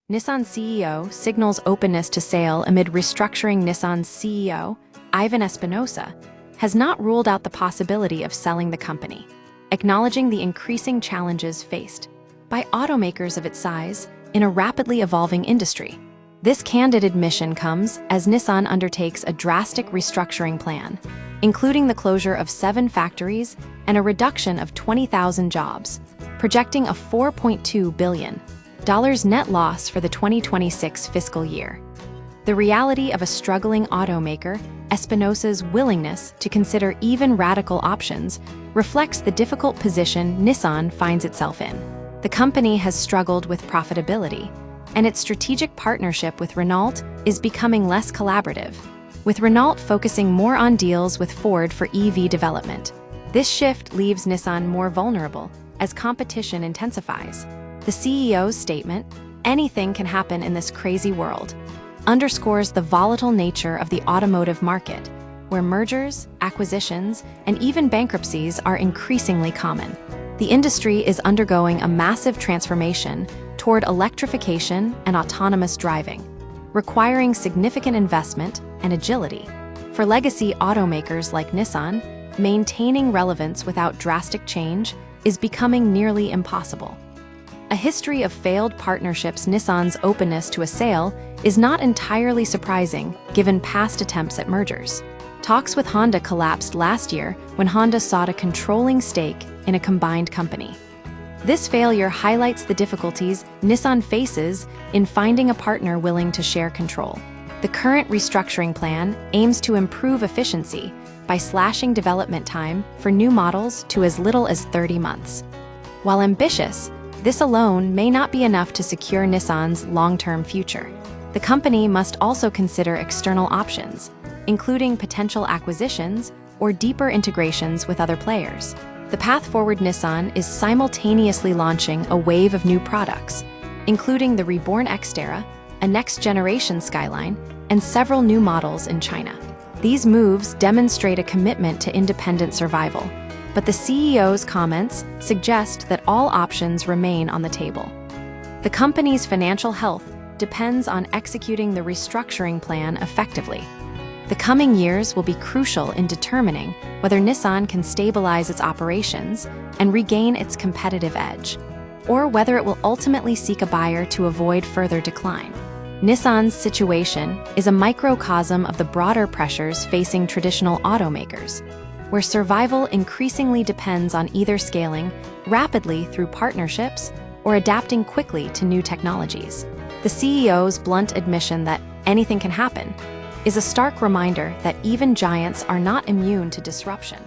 Nissan CEO signals openness to sale amid restructuring. Nissan's CEO, Ivan Espinosa, has not ruled out the possibility of selling the company, acknowledging the increasing challenges faced by automakers of its size in a rapidly evolving industry. This candid admission comes as Nissan undertakes a drastic restructuring plan, including the closure of 7 factories and a reduction of 20,000 jobs, projecting a $4.2 billion net loss for the 2026 fiscal year. The reality of a struggling automaker, Espinosa's willingness to consider even radical options, reflects the difficult position Nissan finds itself in. The company has struggled with profitability, and its strategic partnership with Renault is becoming less collaborative, with Renault focusing more on deals with Ford for EV development. This shift leaves Nissan more vulnerable as competition intensifies. The CEO's statement, "Anything can happen in this crazy world," underscores the volatile nature of the automotive market, where mergers, acquisitions, and even bankruptcies are increasingly common. The industry is undergoing a massive transformation toward electrification and autonomous driving, requiring significant investment and agility. For legacy automakers like Nissan, maintaining relevance without drastic change is becoming nearly impossible. A history of failed partnerships. Nissan's openness to a sale is not entirely surprising given past attempts at mergers. Talks with Honda collapsed last year when Honda sought a controlling stake in a combined company. This failure highlights the difficulties Nissan faces in finding a partner willing to share control. The current restructuring plan aims to improve efficiency by slashing development time for new models to as little as 30 months. While ambitious, this alone may not be enough to secure Nissan's long-term future. The company must also consider external options, including potential acquisitions or deeper integrations with other players. The path forward. Nissan is simultaneously launching a wave of new products, including the reborn Xterra, a next-generation Skyline, and several new models in China. These moves demonstrate a commitment to independent survival, but the CEO's comments suggest that all options remain on the table. The company's financial health depends on executing the restructuring plan effectively. The coming years will be crucial in determining whether Nissan can stabilize its operations and regain its competitive edge, or whether it will ultimately seek a buyer to avoid further decline. Nissan's situation is a microcosm of the broader pressures facing traditional automakers, where survival increasingly depends on either scaling rapidly through partnerships or adapting quickly to new technologies. The CEO's blunt admission that anything can happen is a stark reminder that even giants are not immune to disruption.